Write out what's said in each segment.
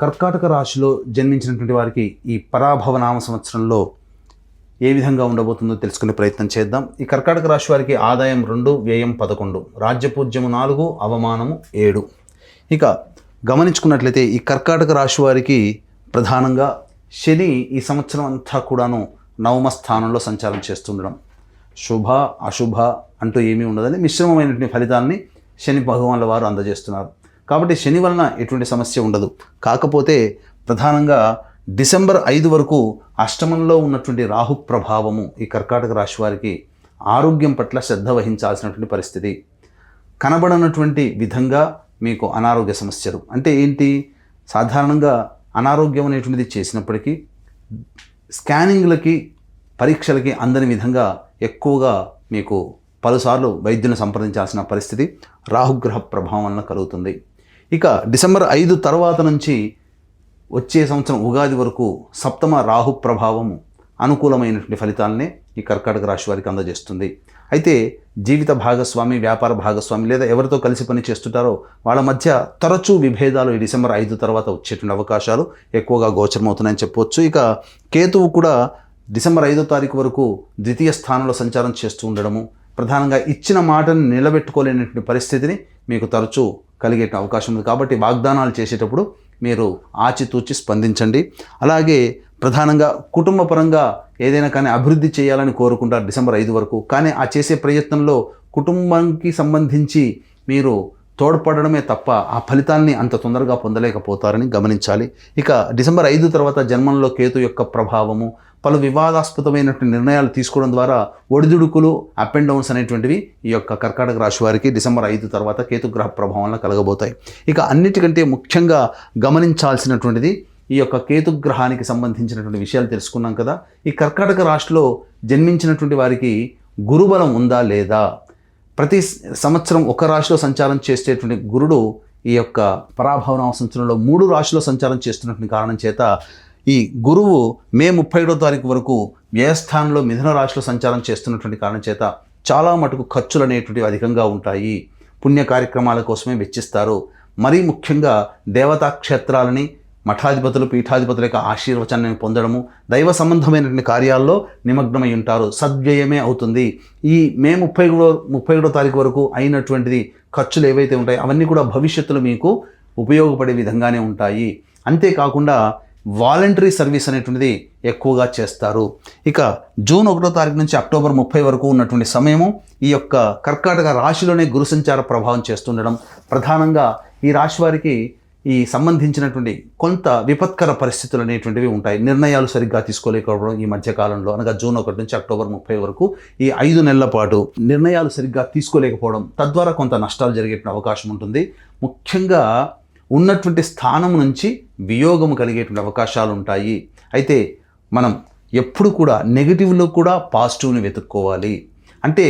కర్కాటక రాశిలో జన్మించినటువంటి వారికి ఈ పరాభవ నామ సంవత్సరంలో ఏ విధంగా ఉండబోతుందో తెలుసుకునే ప్రయత్నం చేద్దాం. ఈ కర్కాటక రాశి వారికి ఆదాయం 2, వ్యయం 11, రాజ్యపూజ్యము 4, అవమానము 7. ఇక గమనించుకున్నట్లయితే ఈ కర్కాటక రాశి వారికి ప్రధానంగా శని ఈ సంవత్సరం అంతా కూడాను నవమ స్థానంలో సంచారం చేస్తుండడం, శుభ అశుభ అంటూ ఏమీ ఉండదని మిశ్రమమైనటువంటి ఫలితాన్ని శని భగవాన్ల వారు అందజేస్తున్నారు. కాబట్టి శని వలన ఎటువంటి సమస్య ఉండదు. కాకపోతే ప్రధానంగా డిసెంబర్ 5 వరకు అష్టమంలో ఉన్నటువంటి రాహు ప్రభావము ఈ కర్కాటక రాశి వారికి ఆరోగ్యం పట్ల శ్రద్ధ వహించాల్సినటువంటి పరిస్థితి. కనబడనటువంటి విధంగా మీకు అనారోగ్య సమస్యలు అంటే ఏంటి, సాధారణంగా అనారోగ్యం అనేటువంటిది చేసినప్పటికీ స్కానింగ్లకి పరీక్షలకి అందని విధంగా ఎక్కువగా మీకు పలుసార్లు వైద్యుని సంప్రదించాల్సిన పరిస్థితి రాహుగ్రహ ప్రభావం వలన కలుగుతుంది. ఇక డిసెంబర్ 5 తర్వాత నుంచి వచ్చే సంవత్సరం ఉగాది వరకు సప్తమ రాహు ప్రభావము అనుకూలమైనటువంటి ఫలితాలనే ఈ కర్కాటక రాశి వారికి అందజేస్తుంది. అయితే జీవిత భాగస్వామి, వ్యాపార భాగస్వామి లేదా ఎవరితో కలిసి పని చేస్తుంటారో వాళ్ళ మధ్య తరచూ విభేదాలు ఈ డిసెంబర్ 5 తర్వాత వచ్చేటువంటి అవకాశాలు ఎక్కువగా గోచరమవుతున్నాయని చెప్పవచ్చు. ఇక కేతువు కూడా డిసెంబర్ 5వ తారీఖు వరకు ద్వితీయ స్థానంలో సంచారం చేస్తూ ఉండడము ప్రధానంగా ఇచ్చిన మాటను నిలబెట్టుకోలేనటువంటి పరిస్థితిని మీకు తరచూ కలిగే అవకాశం ఉంది. కాబట్టి వాగ్దానాలు చేసేటప్పుడు మీరు ఆచితూచి స్పందించండి. అలాగే ప్రధానంగా కుటుంబ పరంగా ఏదైనా కానీ అభివృద్ధి చేయాలని కోరుకుంటారు డిసెంబర్ 5 వరకు. కానీ ఆ చేసే ప్రయత్నంలో కుటుంబానికి సంబంధించి మీరు తోడ్పడడమే తప్ప ఆ ఫలితాన్ని అంత తొందరగా పొందలేకపోతారని గమనించాలి. ఇక డిసెంబర్ 5 తర్వాత జన్మంలో కేతు యొక్క ప్రభావము పలు వివాదాస్పదమైనటువంటి నిర్ణయాలు తీసుకోవడం ద్వారా ఒడిదుడుకులు, అప్ అండ్ డౌన్స్ అనేటువంటివి ఈ యొక్క కర్కాటక రాశి వారికి డిసెంబర్ 5 తర్వాత కేతుగ్రహ ప్రభావంలో కలగబోతాయి. ఇక అన్నిటికంటే ముఖ్యంగా గమనించాల్సినటువంటిది ఈ యొక్క కేతుగ్రహానికి సంబంధించినటువంటి విషయాలు తెలుసుకున్నాం కదా. ఈ కర్కాటక రాశిలో జన్మించినటువంటి వారికి గురుబలం ఉందా లేదా, ప్రతి సంవత్సరం ఒక రాశిలో సంచారం చేసేటువంటి గురుడు ఈ యొక్క పరాభవ సంవత్సరంలో 3 రాశిలో సంచారం చేస్తున్నటువంటి కారణం చేత ఈ గురువు మే 31వ తారీఖు వరకు వ్యయస్థానంలో మిథున రాశిలో సంచారం చేస్తున్నటువంటి కారణం చేత చాలా మటుకు ఖర్చులు అనేటువంటివి అధికంగా ఉంటాయి. పుణ్య కార్యక్రమాల కోసమే వెచ్చిస్తారు. మరీ ముఖ్యంగా దేవతా క్షేత్రాలని, మఠాధిపతులు, పీఠాధిపతుల యొక్క ఆశీర్వచనాన్ని పొందడము, దైవ సంబంధమైనటువంటి కార్యాల్లో నిమగ్నమై ఉంటారు. సద్వ్యయమే అవుతుంది. ఈ మే 31వ తారీఖు వరకు అయినటువంటిది ఖర్చులు ఏవైతే ఉంటాయో అవన్నీ కూడా భవిష్యత్తులో మీకు ఉపయోగపడే విధంగానే ఉంటాయి. అంతేకాకుండా వాలంటరీ సర్వీస్ అనేటువంటిది ఎక్కువగా చేస్తారు. ఇక జూన్ 1వ తారీఖు నుంచి అక్టోబర్ 30 వరకు ఉన్నటువంటి సమయము ఈ యొక్క కర్కాటక రాశిలోనే గురు సంచార ప్రభావం చేస్తుండడం ప్రధానంగా ఈ రాశి వారికి ఈ సంబంధించినటువంటి కొంత విపత్కర పరిస్థితులు అనేటువంటివి ఉంటాయి. నిర్ణయాలు సరిగ్గా తీసుకోలేకపోవడం ఈ మధ్యకాలంలో, అనగా జూన్ 1 నుంచి అక్టోబర్ 30 వరకు ఈ 5 నెలల పాటు నిర్ణయాలు సరిగ్గా తీసుకోలేకపోవడం, తద్వారా కొంత నష్టాలు జరిగే అవకాశం ఉంటుంది. ముఖ్యంగా ఉన్నటువంటి స్థానం నుంచి వియోగము కలిగేటువంటి అవకాశాలు ఉంటాయి. అయితే మనం ఎప్పుడు కూడా నెగిటివ్లో కూడా పాజిటివ్ని వెతుక్కోవాలి. అంటే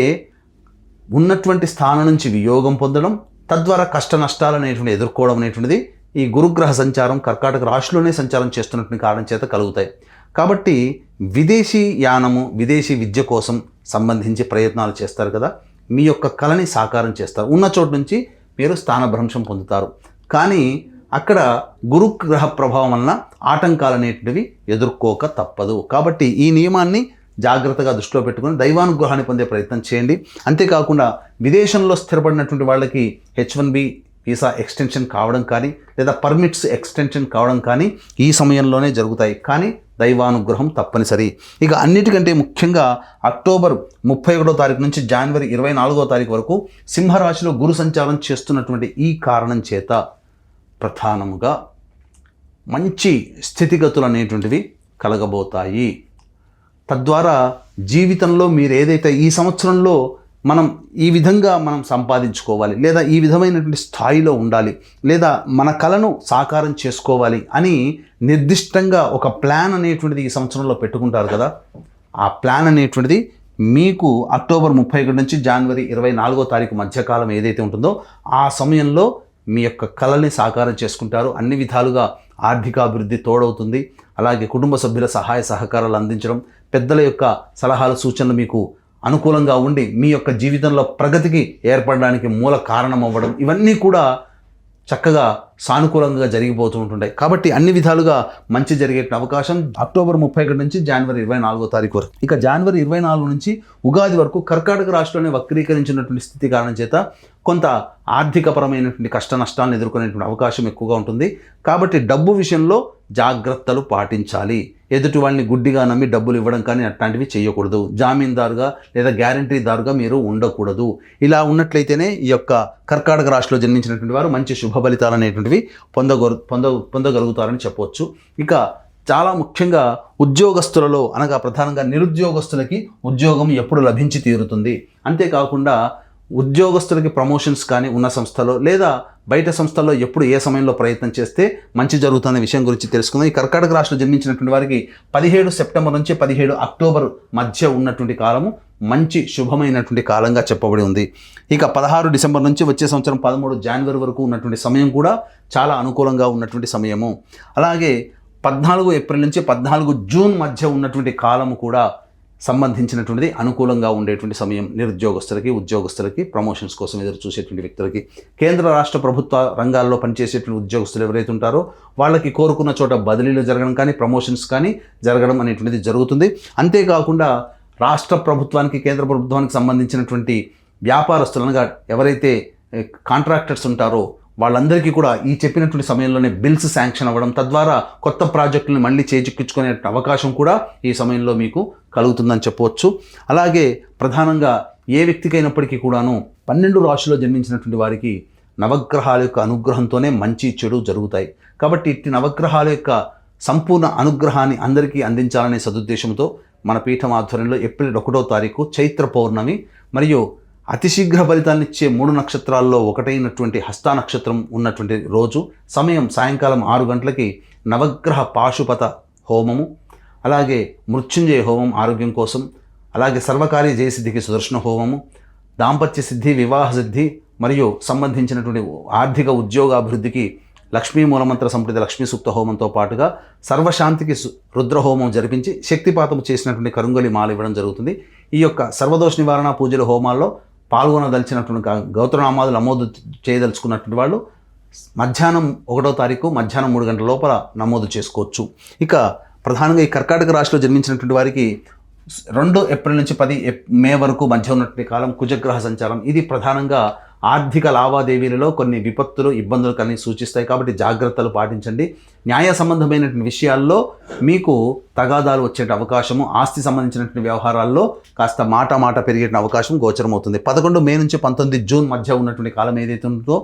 ఉన్నటువంటి స్థానం నుంచి వియోగం పొందడం, తద్వారా కష్ట నష్టాలు అనేటువంటి ఎదుర్కోవడం అనేటువంటిది ఈ గురుగ్రహ సంచారం కర్కాటక రాశిలోనే సంచారం చేస్తున్నటువంటి కారణం చేత కలుగుతాయి. కాబట్టి విదేశీ యానము, విదేశీ విద్య కోసం సంబంధించి ప్రయత్నాలు చేస్తారు కదా, మీ యొక్క కళని సాకారం చేస్తారు. ఉన్న చోటు నుంచి మీరు స్థానభ్రంశం పొందుతారు. కానీ అక్కడ గురుగ్రహ ప్రభావం వలన ఆటంకాలు అనేటివి ఎదుర్కోక తప్పదు. కాబట్టి ఈ నియమాన్ని జాగ్రత్తగా దృష్టిలో పెట్టుకుని దైవానుగ్రహాన్ని పొందే ప్రయత్నం చేయండి. అంతేకాకుండా విదేశంలో స్థిరపడినటువంటి వాళ్ళకి H1B వీసా ఎక్స్టెన్షన్ కావడం కానీ లేదా పర్మిట్స్ ఎక్స్టెన్షన్ కావడం కానీ ఈ సమయంలోనే జరుగుతాయి. కానీ దైవానుగ్రహం తప్పనిసరి. ఇక అన్నిటికంటే ముఖ్యంగా అక్టోబర్ 31వ తారీఖు నుంచి జనవరి 24వ తారీఖు వరకు సింహరాశిలో గురు సంచారం చేస్తున్నటువంటి ఈ కారణం చేత ప్రధానముగా మంచి స్థితిగతులు అనేటువంటివి కలగబోతాయి. తద్వారా జీవితంలో మీరు ఏదైతే ఈ సంవత్సరంలో మనం ఈ విధంగా మనం సంపాదించుకోవాలి, లేదా ఈ విధమైనటువంటి స్థాయిలో ఉండాలి, లేదా మన కళను సాకారం చేసుకోవాలి అని నిర్దిష్టంగా ఒక ప్లాన్ అనేటువంటిది ఈ సంవత్సరంలో పెట్టుకుంటారు కదా. ఆ ప్లాన్ అనేటువంటిది మీకు అక్టోబర్ 31 నుంచి జనవరి 24వ తారీఖు మధ్యకాలం ఏదైతే ఉంటుందో ఆ సమయంలో మీ యొక్క కళల్ని సాకారం చేసుకుంటారు. అన్ని విధాలుగా ఆర్థికాభివృద్ధి తోడవుతుంది. అలాగే కుటుంబ సభ్యుల సహాయ సహకారాలు అందించడం, పెద్దల యొక్క సలహాలు సూచనలు మీకు అనుకూలంగా ఉండి మీ యొక్క జీవితంలో ప్రగతికి ఏర్పడడానికి మూల కారణం అవ్వడం, ఇవన్నీ కూడా చక్కగా సానుకూలంగా జరిగిపోతూ ఉంటుంటాయి. కాబట్టి అన్ని విధాలుగా మంచి జరిగే అవకాశం అక్టోబర్ 31 నుంచి జనవరి 24వ తారీఖు వరకు. ఇక జనవరి 24 నుంచి ఉగాది వరకు కర్కాటక రాశిలోనే వక్రీకరించినటువంటి స్థితి కారణం చేత కొంత ఆర్థికపరమైనటువంటి కష్ట నష్టాలను ఎదుర్కొనేటువంటి అవకాశం ఎక్కువగా ఉంటుంది. కాబట్టి డబ్బు విషయంలో జాగ్రత్తలు పాటించాలి. ఎదుటి వాళ్ళని గుడ్డిగా నమ్మి డబ్బులు ఇవ్వడం కానీ అట్లాంటివి చేయకూడదు. జామీందారుగా లేదా గ్యారంటీదారుగా మీరు ఉండకూడదు. ఇలా ఉన్నట్లయితేనే ఈ యొక్క కర్కాటక రాశిలో జన్మించినటువంటి వారు మంచి శుభ ఫలితాలు అనేటువంటివి పొందగలుగుతారని చెప్పవచ్చు. ఇక చాలా ముఖ్యంగా ఉద్యోగస్తులలో అనగా ప్రధానంగా నిరుద్యోగస్తులకి ఉద్యోగం ఎప్పుడు లభించి తీరుతుంది. అంతేకాకుండా ఉద్యోగస్తులకి ప్రమోషన్స్ కానీ ఉన్న సంస్థలో లేదా బయట సంస్థల్లో ఎప్పుడు ఏ సమయంలో ప్రయత్నం చేస్తే మంచి జరుగుతున్న విషయం గురించి తెలుసుకుందాం. ఈ కర్కాటక రాశిలో జన్మించినటువంటి వారికి 17 సెప్టెంబర్ నుంచి 17 అక్టోబర్ మధ్య ఉన్నటువంటి కాలము మంచి శుభమైనటువంటి కాలంగా చెప్పబడి ఉంది. ఇక 16 డిసెంబర్ నుంచి వచ్చే సంవత్సరం 13 జనవరి వరకు ఉన్నటువంటి సమయం కూడా చాలా అనుకూలంగా ఉన్నటువంటి సమయము. అలాగే 14 ఏప్రిల్ నుంచి 14 జూన్ మధ్య ఉన్నటువంటి కాలము కూడా సంబంధించినటువంటిది అనుకూలంగా ఉండేటువంటి సమయం. నిరుద్యోగస్తులకి ఉద్యోగస్తులకి ప్రమోషన్స్ కోసం ఎదురు చూసేటువంటి వ్యక్తులకి, కేంద్ర రాష్ట్ర ప్రభుత్వ రంగాల్లో పనిచేసేటువంటి ఉద్యోగస్తులు ఎవరైతే ఉంటారో వాళ్ళకి కోరుకున్న చోట బదిలీలు జరగడం కానీ ప్రమోషన్స్ కానీ జరగడం అనేటువంటిది జరుగుతుంది. అంతేకాకుండా రాష్ట్ర ప్రభుత్వానికి కేంద్ర ప్రభుత్వానికి సంబంధించినటువంటి వ్యాపారస్తులు అనగా ఎవరైతే కాంట్రాక్టర్స్ ఉంటారో వాళ్ళందరికీ కూడా ఈ చెప్పినటువంటి సమయంలోనే బిల్స్ శాంక్షన్ అవ్వడం, తద్వారా కొత్త ప్రాజెక్టులను మళ్ళీ చేజిక్కించుకునే అవకాశం కూడా ఈ సమయంలో మీకు కలుగుతుందని చెప్పవచ్చు. అలాగే ప్రధానంగా ఏ వ్యక్తికైనప్పటికీ కూడాను 12 రాశిలో జన్మించినటువంటి వారికి నవగ్రహాల యొక్క అనుగ్రహంతోనే మంచి చెడు జరుగుతాయి. కాబట్టి ఇట్టి నవగ్రహాల యొక్క సంపూర్ణ అనుగ్రహాన్ని అందరికీ అందించాలనే సదుద్దేశంతో మన పీఠం ఆధ్వర్యంలో ఏప్రిల్ 1వ తారీఖు చైత్ర పౌర్ణమి మరియు అతి శీఘ్ర ఫలితాలను ఇచ్చే 3 నక్షత్రాల్లో ఒకటైనటువంటి హస్త నక్షత్రం ఉన్నటువంటి రోజు సమయం సాయంకాలం 6 గంటలకి నవగ్రహ పాశుపత హోమము, అలాగే మృత్యుంజయ హోమం ఆరోగ్యం కోసం, అలాగే సర్వకార్య జయసిద్ధికి సుదర్శన హోమము, దాంపత్య సిద్ధి, వివాహ సిద్ధి మరియు సంబంధించినటువంటి ఆర్థిక ఉద్యోగాభివృద్ధికి లక్ష్మీ మూలమంత్ర సంప్రీత లక్ష్మీ సూక్త హోమంతో పాటుగా సర్వశాంతికి రుద్రహోమం జరిపించి శక్తిపాతం చేసినటువంటి కరుంగలి మాల ఇవ్వడం జరుగుతుంది. ఈ యొక్క సర్వదోష నివారణ పూజల హోమాల్లో పాల్గొనదలిచినటువంటి గౌత్రనామాదులు నమోదు చేయదలుచుకున్నటువంటి వాళ్ళు మధ్యాహ్నం 1వ తారీఖు మధ్యాహ్నం 3 గంటల లోపల నమోదు చేసుకోవచ్చు. ఇక ప్రధానంగా ఈ కర్కాటక రాశిలో జన్మించినటువంటి వారికి 2 ఏప్రిల్ నుంచి 10 మే వరకు మధ్య ఉన్నటువంటి కాలం కుజగ్రహ సంచారం. ఇది ప్రధానంగా ఆర్థిక లావాదేవీలలో కొన్ని విపత్తులు ఇబ్బందులు కానీ సూచిస్తాయి. కాబట్టి జాగ్రత్తలు పాటించండి. న్యాయ సంబంధమైనటువంటి విషయాల్లో మీకు తగాదాలు వచ్చే అవకాశము, ఆస్తి సంబంధించినటువంటి వ్యవహారాల్లో కాస్త మాట పెరిగే అవకాశం గోచరమవుతుంది. 11 మే నుంచి 19 జూన్ మధ్య ఉన్నటువంటి కాలం ఏదైతే ఉందో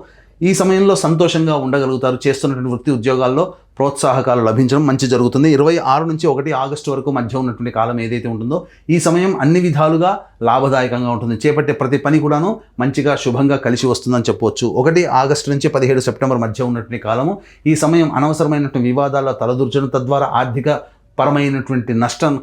ఈ సమయంలో సంతోషంగా ఉండగలుగుతారు. చేస్తున్నటువంటి వృత్తి ఉద్యోగాల్లో ప్రోత్సాహకాలు లభించడం మంచి జరుగుతుంది. 26 నుంచి 1 ఆగస్టు వరకు మధ్య ఉన్నటువంటి కాలం ఏదైతే ఉంటుందో ఈ సమయం అన్ని విధాలుగా లాభదాయకంగా ఉంటుంది. చేపట్టే ప్రతి పని కూడాను మంచిగా శుభంగా కలిసి వస్తుందని చెప్పవచ్చు. 1 ఆగస్టు నుంచి 17 సెప్టెంబర్ మధ్య ఉన్నటువంటి కాలము ఈ సమయం అనవసరమైనటువంటి వివాదాల్లో తలదూర్చడం, తద్వారా ఆర్థిక పరమైనటువంటి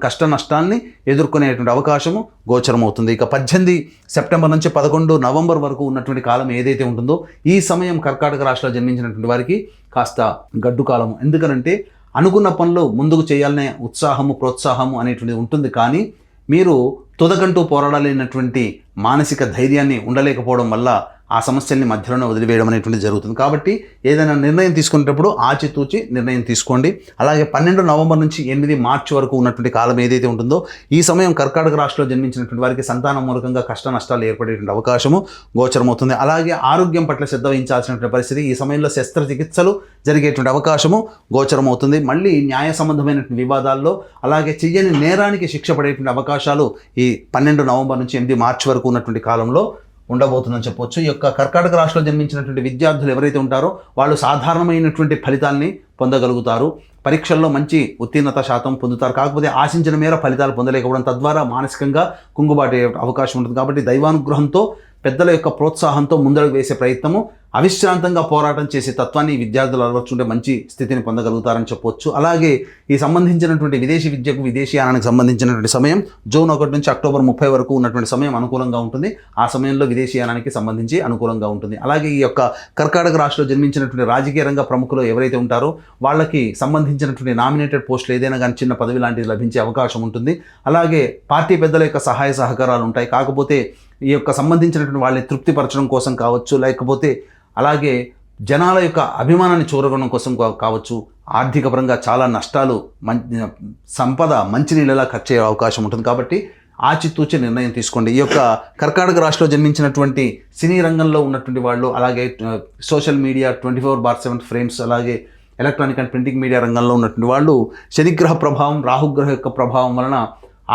కష్ట నష్టాన్ని ఎదుర్కొనేటువంటి అవకాశము గోచరమవుతుంది. ఇక 18 సెప్టెంబర్ నుంచి 11 నవంబర్ వరకు ఉన్నటువంటి కాలం ఏదైతే ఉంటుందో ఈ సమయం కర్కాటక రాశిలో జన్మించినటువంటి వారికి కాస్త గడ్డు కాలము. ఎందుకనంటే అనుకున్న పనులు ముందుకు చేయాలనే ఉత్సాహము ప్రోత్సాహము అనేటువంటిది ఉంటుంది, కానీ మీరు తుదకంటూ పోరాడలేనటువంటి మానసిక ధైర్యాన్ని ఉండలేకపోవడం వల్ల ఆ సమస్యల్ని మధ్యలోనే వదిలివేయడం అనేటువంటిది జరుగుతుంది. కాబట్టి ఏదైనా నిర్ణయం తీసుకునేటప్పుడు ఆచితూచి నిర్ణయం తీసుకోండి. అలాగే 12 నవంబర్ నుంచి 8 మార్చి వరకు ఉన్నటువంటి కాలం ఏదైతే ఉంటుందో ఈ సమయం కర్కాటక రాశిలో జన్మించినటువంటి వారికి సంతానం మూలకంగా కష్ట నష్టాలు ఏర్పడేటువంటి అవకాశము గోచరమవుతుంది. అలాగే ఆరోగ్యం పట్ల శ్రద్ధ వహించాల్సినటువంటి పరిస్థితి, ఈ సమయంలో శస్త్రచికిత్సలు జరిగేటువంటి అవకాశము గోచరమవుతుంది. మళ్ళీ న్యాయ సంబంధమైనటువంటి వివాదాల్లో అలాగే చెయ్యని నేరానికి శిక్ష పడేటువంటి అవకాశాలు ఈ 12 నవంబర్ నుంచి 8 మార్చి వరకు ఉన్నటువంటి కాలంలో ఉండబోతుందని చెప్పవచ్చు. ఈ యొక్క కర్కాటక రాశిలో జన్మించినటువంటి విద్యార్థులు ఎవరైతే ఉంటారో వాళ్ళు సాధారణమైనటువంటి ఫలితాల్ని పొందగలుగుతారు. పరీక్షల్లో మంచి ఉత్తీర్ణత శాతం పొందుతారు. కాకపోతే ఆశించిన మేర ఫలితాలు పొందలేకపోవడం, తద్వారా మానసికంగా కుంగుబాటే అవకాశం ఉంటుంది. కాబట్టి దైవానుగ్రహంతో పెద్దల యొక్క ప్రోత్సాహంతో ముందడుగు వేసే ప్రయత్నము, అవిశ్రాంతంగా పోరాటం చేసే తత్వాన్ని విద్యార్థులు అలవర్చుంటే మంచి స్థితిని పొందగలుగుతారని చెప్పవచ్చు. అలాగే ఈ సంబంధించినటువంటి విదేశీ విద్యకు విదేశీయానానికి సంబంధించినటువంటి సమయం జూన్ 1 నుంచి అక్టోబర్ 30 వరకు ఉన్నటువంటి సమయం అనుకూలంగా ఉంటుంది. ఆ సమయంలో విదేశీయానానికి సంబంధించి అనుకూలంగా ఉంటుంది. అలాగే ఈ యొక్క కర్కాటక రాశిలో జన్మించినటువంటి రాజకీయ రంగ ప్రముఖులు ఎవరైతే ఉంటారో వాళ్ళకి సంబంధించినటువంటి నామినేటెడ్ పోస్టులు ఏదైనా కానీ చిన్న పదవి లాంటిది లభించే అవకాశం ఉంటుంది. అలాగే పార్టీ పెద్దల యొక్క సహాయ సహకారాలు ఉంటాయి. కాకపోతే ఈ యొక్క సంబంధించినటువంటి వాళ్ళని తృప్తిపరచడం కోసం కావచ్చు, లేకపోతే అలాగే జనాల యొక్క అభిమానాన్ని చూరగొనడం కోసం కావచ్చు, ఆర్థిక పరంగా చాలా నష్టాలు, సంపద మంచినీళ్ళలా ఖర్చు అయ్యే అవకాశం ఉంటుంది. కాబట్టి ఆచితూచి నిర్ణయం తీసుకోండి. ఈ యొక్క కర్కాటక రాశిలో జన్మించినటువంటి సినీ రంగంలో ఉన్నటువంటి వాళ్ళు, అలాగే సోషల్ మీడియా 24/7 ఫ్రేమ్స్, అలాగే ఎలక్ట్రానిక్ అండ్ ప్రింటింగ్ మీడియా రంగంలో ఉన్నటువంటి వాళ్ళు శనిగ్రహ ప్రభావం, రాహుగ్రహ యొక్క ప్రభావం వలన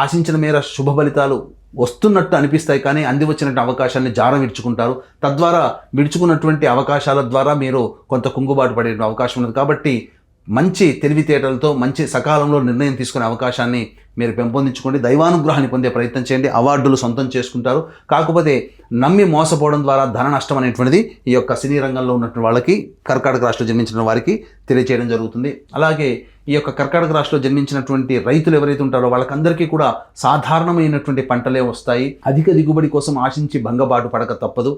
ఆశించిన మేర శుభ ఫలితాలు వస్తున్నట్టు అనిపిస్తాయి, కానీ అంది వచ్చినటువంటి అవకాశాన్ని జార విడుచుకుంటారు. తద్వారా విడుచుకున్నటువంటి అవకాశాల ద్వారా మీరు కొంత కుంగుబాటు పడే అవకాశం ఉన్నది. కాబట్టి మంచి తెలివితేటలతో మంచి సకాలంలో నిర్ణయం తీసుకునే అవకాశాన్ని మీరు పెంపొందించుకోండి. దైవానుగ్రహాన్ని పొందే ప్రయత్నం చేయండి. అవార్డులు సొంతం చేసుకుంటారు. కాకపోతే నమ్మి మోసపోవడం ద్వారా ధన నష్టం అనేటువంటిది ఈ యొక్క సినీ రంగంలో ఉన్నటువంటి వాళ్ళకి, కర్కాటక రాశిలో జన్మించిన వారికి తెలియచేయడం జరుగుతుంది. అలాగే ఈ యొక్క కర్కాటక రాశిలో జన్మించినటువంటి రైతులు ఎవరైతే ఉంటారో వాళ్ళకందరికీ కూడా సాధారణమైనటువంటి పంటలే వస్తాయి. అధిక దిగుబడి కోసం ఆశించి భంగబాటు పడక తప్పదు.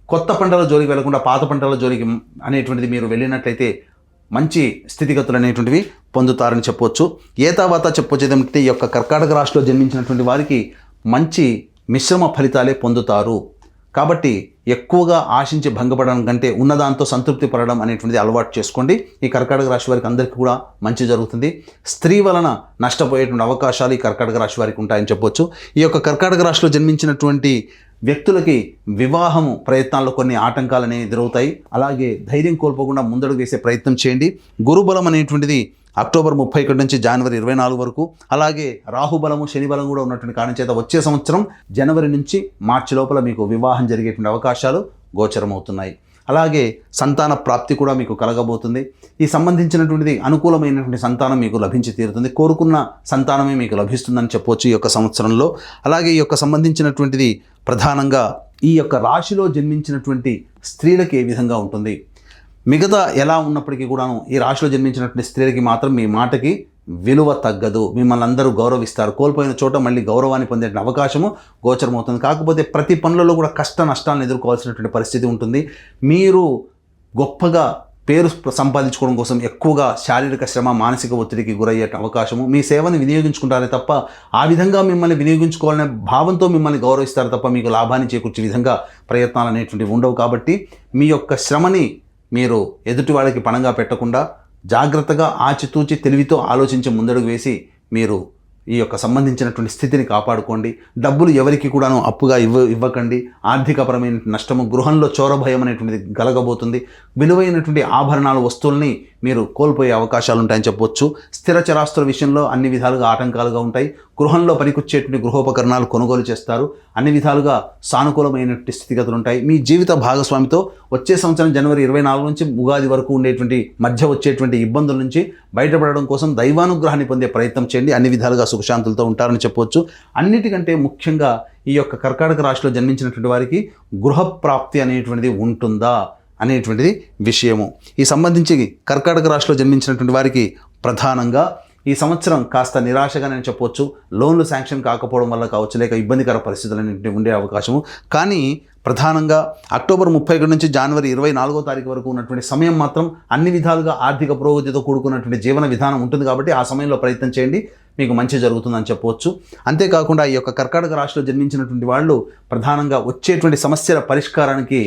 కొత్త పంటల జోలికి వెళ్లకుండా పాత పంటల జోలికి అనేటువంటిది మీరు వెళ్ళినట్లయితే మంచి స్థితిగతులు అనేటువంటివి పొందుతారని చెప్పవచ్చు. ఏతావాత చెప్పొచ్చు ఏదంటే ఈ యొక్క కర్కాటక రాశిలో జన్మించినటువంటి వారికి మంచి మిశ్రమ ఫలితాలే పొందుతారు. కాబట్టి ఎక్కువగా ఆశించి భంగపడడం కంటే ఉన్నదాంతో సంతృప్తి పడడం అనేటువంటిది అలవాటు చేసుకోండి. ఈ కర్కాటక రాశి వారికి అందరికీ కూడా మంచి జరుగుతుంది. స్త్రీ వలన నష్టపోయేటువంటి అవకాశాలు ఈ కర్కాటక రాశి వారికి ఉంటాయని చెప్పొచ్చు. ఈ యొక్క కర్కాటక రాశిలో జన్మించినటువంటి వ్యక్తులకి వివాహము ప్రయత్నాల్లో కొన్ని ఆటంకాలు అనేవి ఎదురవుతాయి. అలాగే ధైర్యం కోల్పోకుండా ముందడుగు వేసే ప్రయత్నం చేయండి. గురుబలం అనేటువంటిది అక్టోబర్ 31 నుంచి జనవరి 24 వరకు, అలాగే రాహుబలము శని బలం కూడా ఉన్నటువంటి కారణం చేత వచ్చే సంవత్సరం జనవరి నుంచి మార్చి లోపల మీకు వివాహం జరిగేటువంటి అవకాశాలు గోచరమవుతున్నాయి. అలాగే సంతాన ప్రాప్తి కూడా మీకు కలగబోతుంది. ఈ సంబంధించినటువంటిది అనుకూలమైనటువంటి సంతానం మీకు లభించి తీరుతుంది. కోరుకున్న సంతానమే మీకు లభిస్తుందని చెప్పవచ్చు ఈ యొక్క సంవత్సరంలో. అలాగే ఈ యొక్క సంబంధించినటువంటిది ప్రధానంగా ఈ యొక్క రాశిలో జన్మించినటువంటి స్త్రీలకి ఏ విధంగా ఉంటుంది, మిగతా ఎలా ఉన్నప్పటికీ కూడాను ఈ రాశిలో జన్మించినటువంటి స్త్రీలకి మాత్రం మీ మాటకి విలువ తగ్గదు. మిమ్మల్ని అందరూ గౌరవిస్తారు. కోల్పోయిన చోట మళ్ళీ గౌరవాన్ని పొందే అవకాశము గోచరమవుతుంది. కాకపోతే ప్రతి పనులలో కూడా కష్ట నష్టాలను ఎదుర్కోవాల్సినటువంటి పరిస్థితి ఉంటుంది. మీరు గొప్పగా పేరు సంపాదించుకోవడం కోసం ఎక్కువగా శారీరక శ్రమ, మానసిక ఒత్తిడికి గురయ్యే అవకాశము, మీ సేవని వినియోగించుకుంటారే తప్ప ఆ విధంగా మిమ్మల్ని వినియోగించుకోవాలనే భావంతో మిమ్మల్ని గౌరవిస్తారు తప్ప మీకు లాభాన్ని చేకూర్చే విధంగా ప్రయత్నాలు అనేటువంటివి ఉండవు. కాబట్టి మీ యొక్క శ్రమని మీరు ఎదుటి వాళ్ళకి పణంగా పెట్టకుండా జాగ్రత్తగా ఆచితూచి తెలివితో ఆలోచించి ముందడుగు వేసి మీరు ఈ యొక్క సంబంధించినటువంటి స్థితిని కాపాడుకోండి. డబ్బులు ఎవరికి కూడాను అప్పుగా ఇవ్వకండి. ఆర్థికపరమైన నష్టము, గృహంలో చోరభయం అనేటువంటిది కలగబోతుంది. విలువైనటువంటి ఆభరణాల వస్తువుల్ని మీరు కోల్పోయే అవకాశాలు ఉంటాయని చెప్పవచ్చు. స్థిర చరాస్తుల విషయంలో అన్ని విధాలుగా ఆటంకాలుగా ఉంటాయి. గృహంలో పనికొచ్చేటువంటి గృహోపకరణాలు కొనుగోలు చేస్తారు. అన్ని విధాలుగా సానుకూలమైనటువంటి స్థితిగతులు ఉంటాయి. మీ జీవిత భాగస్వామితో వచ్చే సంవత్సరం జనవరి 24 నుంచి ఉగాది వరకు ఉండేటువంటి మధ్య వచ్చేటువంటి ఇబ్బందుల నుంచి బయటపడడం కోసం దైవానుగ్రహాన్ని పొందే ప్రయత్నం చేయండి. అన్ని విధాలుగా సుఖశాంతులతో ఉంటారని చెప్పవచ్చు. అన్నిటికంటే ముఖ్యంగా ఈ యొక్క కర్కాటక రాశిలో జన్మించినటువంటి వారికి గృహప్రాప్తి అనేటువంటిది ఉంటుందా అనేటువంటిది విషయము. ఈ సంబంధించి కర్కాటక రాశిలో జన్మించినటువంటి వారికి ప్రధానంగా ఈ సంవత్సరం కాస్త నిరాశగానే చెప్పవచ్చు. లోన్లు శాంక్షన్ కాకపోవడం వల్ల కావచ్చు, లేక ఇబ్బందికర పరిస్థితులు ఉండే అవకాశము. కానీ ప్రధానంగా అక్టోబర్ 31 నుంచి జనవరి 24 తారీఖు వరకు ఉన్నటువంటి సమయం మాత్రం అన్ని విధాలుగా ఆర్థిక పురోగతితో కూడుకున్నటువంటి జీవన విధానం ఉంటుంది. కాబట్టి ఆ సమయంలో ప్రయత్నం చేయండి, మీకు మంచి జరుగుతుందని చెప్పవచ్చు. అంతేకాకుండా ఈ యొక్క కర్కాటక రాశిలో జన్మించినటువంటి వాళ్ళు ప్రధానంగా వచ్చేటువంటి సమస్యల పరిష్కారానికి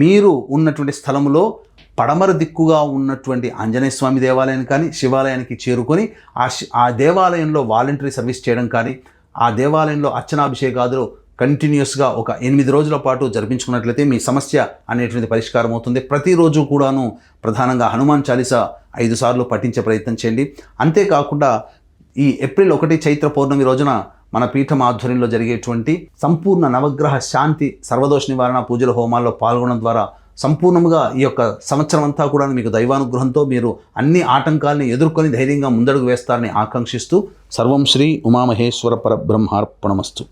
మీరు ఉన్నటువంటి స్థలంలో పడమర దిక్కుగా ఉన్నటువంటి ఆంజనేయ స్వామి దేవాలయాన్ని కానీ శివాలయానికి చేరుకొని ఆ దేవాలయంలో వాలంటరీ సర్వీస్ చేయడం కానీ, ఆ దేవాలయంలో అర్చనాభిషేకాదులు కంటిన్యూస్గా ఒక 8 రోజుల పాటు జరిపించుకున్నట్లయితే మీ సమస్య అనేటువంటి పరిష్కారం అవుతుంది. ప్రతిరోజు కూడాను ప్రధానంగా హనుమాన్ చాలీసా 5 సార్లు పఠించే ప్రయత్నం చేయండి. అంతేకాకుండా ఈ ఏప్రిల్ 1 చైత్ర పౌర్ణమి రోజున మన పీఠం ఆధ్వర్యంలో జరిగేటువంటి సంపూర్ణ నవగ్రహ శాంతి సర్వదోష నివారణ పూజల హోమాల్లో పాల్గొనడం ద్వారా సంపూర్ణంగా ఈ యొక్క సంవత్సరం అంతా కూడా మీకు దైవానుగ్రహంతో మీరు అన్ని ఆటంకాలని ఎదుర్కొని ధైర్యంగా ముందడుగు వేస్తారని ఆకాంక్షిస్తూ సర్వం శ్రీ ఉమామహేశ్వర పరబ్రహ్మార్పణమస్తు.